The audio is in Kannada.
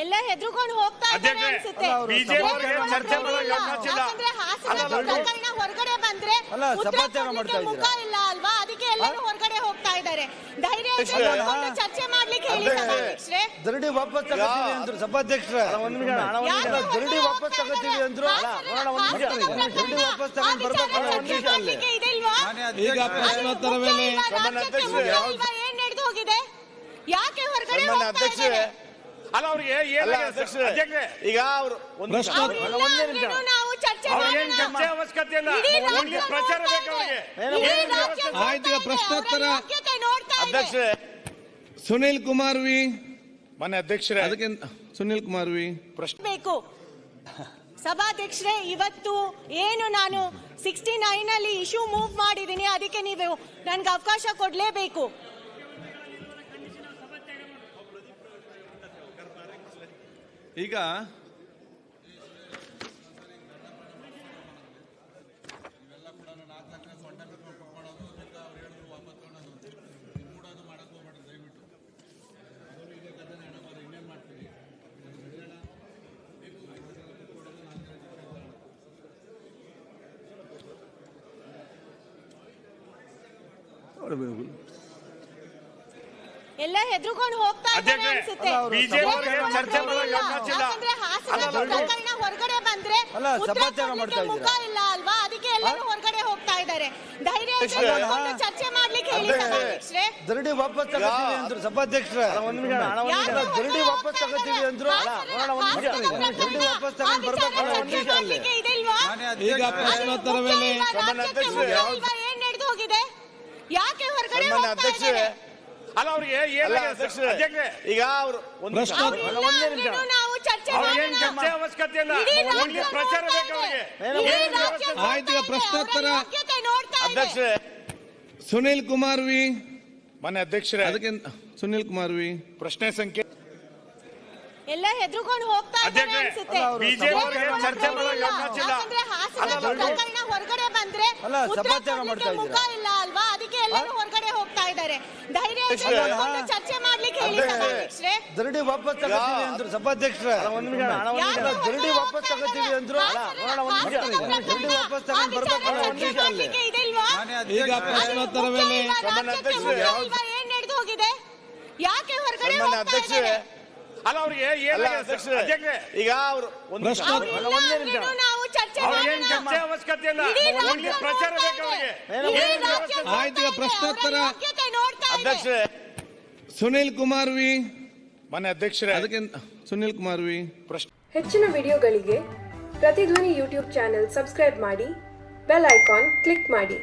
ಎಲ್ಲ ಹೆದರ್ಕೊಂಡು ಹೋಗ್ತಾ ಇದ್ದಾರೆ ಅನ್ಸುತ್ತೆ. ಚರ್ಚೆ ಯಾಕಂದ್ರೆ ಹಾಸನ ಪ್ರಕರಣ ಹೊರಗಡೆ ಬಂದ್ರೆ ಮುಖ ಇಲ್ಲ ಅಲ್ವಾ, ಅದಕ್ಕೆ ಎಲ್ಲರೂ ಹೊರಗಡೆ ಹೋಗ್ತಾ ಇದ್ದಾರೆ. ಧೈರ್ಯ ಚರ್ಚೆ ಮಾಡ್ಲಿಕ್ಕೆ ಹೇಳಿ ಸಭಾಧ್ಯಕ್ಷರೇ. ದರಡಿ ವಾಪಸ್ ತಗೋತೀವಿ ಅಂದ್ರು ಸಭಾಧ್ಯಕ್ಷರೇ. ದರಡಿ ವಾಪಸ್ ತಗೋತೀವಿ ಅಂದ್ರು. ದರಡಿ ವಾಪಸ್ ತಗೊಂಡು ಬರ್ಬೇಕು. ಈಗ ಪ್ರಶ್ನೋತ್ತರ ವೇಳೆ ಏನ್ ನಡೆದು ಹೋಗಿದೆ, ಯಾಕೆ ಹೊರಗಡೆ ಹೋಗ್ತಾ ಇದ್ದಾರೆ? ಅಲ್ಲ ಅವ್ರಿಗೆ ಈಗ ಅವರು ನಾವು ಚರ್ಚೆ ಅವಶ್ಯಕತೆ ಇಲ್ಲ, ಪ್ರಚಾರ ಬೇಕು ಅವ್ರಿಗೆ. ಆಯ್ತು, ಪ್ರಶ್ನೋತ್ತರ ಅಧ್ಯಕ್ಷರೇ. ಸುನಿಲ್ ಕುಮಾರ್ ವಿ ಮನೆ ಅಧ್ಯಕ್ಷರೇ, ಅದಕ್ಕೆ ಸುನಿಲ್ ಕುಮಾರ್ ವಿ ಪ್ರಶ್ನೆ ಬೇಕು. ಸಭಾಧ್ಯಕ್ಷರೇ, ಇವತ್ತು ಏನು ನಾನು 69 ಅಲ್ಲಿ ಇಶ್ಯೂ ಮೂವ್ ಮಾಡಿದ್ದೀನಿ, ಅದಕ್ಕೆ ನೀವು ನನ್ಗೆ ಅವಕಾಶ ಕೊಡ್ಲೇಬೇಕು. ಈಗ ಎಲ್ಲ ಹೆದರ್ಕೊಂಡು ಹೋಗ್ತಾ ಇದ್ದಾರೆ ಅನ್ಸುತ್ತೆ. ಯಾಕಂದ್ರೆ ಹಾಸನ ಪ್ರಕರಣ ಹೊರಗಡೆ ಬಂದ್ರೆ ಮುಖ ಇಲ್ಲ ಅಲ್ವಾ, ಅದಕ್ಕೆ ಎಲ್ಲರೂ ಹೊರಗಡೆ ಹೋಗ್ತಾ ಇದ್ದಾರೆ. ಧೈರ್ಯ ಚರ್ಚೆ ಮಾಡ್ಲಿಕ್ಕೆ ಹೇಳಿ ಸಭಾಧ್ಯಕ್ಷರೇ. ದರಡಿ ವಾಪಸ್ ತಗೋತೀವಿ ಅಂದ್ರು ಸಭಾಧ್ಯಕ್ಷರೇ. ದರಡಿ ವಾಪಸ್ ತಗೋತೀವಿ ಅಂದ್ರು. ದರಡಿ ವಾಪಸ್ ತಗೊಂಡು ಬರ್ಬೇಕು. ಈಗ ಪ್ರಶ್ನೋತ್ತರ ವೇಳೆ ಏನ್ ನಡೆದು ಹೋಗಿದೆ, ಯಾಕೆ ಹೊರಗಡೆ ಹೋಗ್ತಾ ಇದ್ದಾರೆ? ಅಲ್ಲ ಅವ್ರಿಗೆ ಈಗ ಅವರು ನಾವು ಚರ್ಚೆ ಅವಶ್ಯಕತೆ ಇಲ್ಲ, ಪ್ರಚಾರ ಬೇಕು ಅವ್ರಿಗೆ. ಆಯ್ತು, ಪ್ರಶ್ನೋತ್ತರ ಅಧ್ಯಕ್ಷರೇ. ಸುನಿಲ್ ಕುಮಾರ್ ವಿ ಮನೆ ಅಧ್ಯಕ್ಷರೇ, ಅದಕ್ಕೆ ಸುನಿಲ್ ಕುಮಾರ್ ವಿ ಪ್ರಶ್ನೆ ಸಂಖ್ಯೆ. ಎಲ್ಲ ಹೆದರ್ಕೊಂಡು ಹೋಗ್ತಾ ಇದ್ದಾರೆ ಅನ್ಸುತ್ತೆ. ಯಾಕಂದ್ರೆ ಹಾಸನ ಪ್ರಕರಣ ಹೊರಗಡೆ ಬಂದ್ರೆ ಮುಖ ಇಲ್ಲ ಅಲ್ವಾ, ಅದಕ್ಕೆ ಎಲ್ಲರೂ ಹೊರಗಡೆ ಹೋಗ್ತಾ ಇದ್ದಾರೆ. ಧೈರ್ಯ ಚರ್ಚೆ ಮಾಡ್ಲಿಕ್ಕೆ ಹೇಳಿ ಸಭಾಧ್ಯಕ್ಷರೇ. ದರಡಿ ವಾಪಸ್ ತಗೋತೀವಿ ಅಂದ್ರು ಸಭಾಧ್ಯಕ್ಷರೇ. ದರಡಿ ವಾಪಸ್ ತಗೋತೀವಿ ಅಂದ್ರು. ದರಡಿ ವಾಪಸ್ ತಗೊಂಡು ಬರ್ಬೇಕು. ಈಗ ಪ್ರಶ್ನೋತ್ತರ ವೇಳೆ ಏನ್ ನಡೆದು ಹೋಗಿದೆ, ಯಾಕೆ ಹೊರಗಡೆ ಹೋಗ್ತಾ ಇದ್ದಾರೆ? ಅಲ್ಲ ಅವ್ರಿಗೆ ಈಗ ಅವರು ನಾವು ಚರ್ಚೆ ಅವಶ್ಯಕತೆ ಇಲ್ಲ, ಪ್ರಚಾರ ಬೇಕು ಅವ್ರಿಗೆ. ಆಯ್ತು, ಪ್ರಶ್ನೋತ್ತರ ಅಧ್ಯಕ್ಷರೇ. ಸುನಿಲ್ ಕುಮಾರ್ ವಿ ಮನೆ ಅಧ್ಯಕ್ಷರೇ, ಅದಕ್ಕೆ ಸುನಿಲ್ ಕುಮಾರ್ ವಿ ಪ್ರಶ್ನೆ. ಹೆಚ್ಚಿನ ವಿಡಿಯೋಗಳಿಗೆ ಪ್ರತಿಧ್ವನಿ ಯೂಟ್ಯೂಬ್ ಚಾನೆಲ್ ಸಬ್ಸ್ಕ್ರೈಬ್ ಮಾಡಿ, ಬೆಲ್ ಐಕಾನ್ ಕ್ಲಿಕ್ ಮಾಡಿ.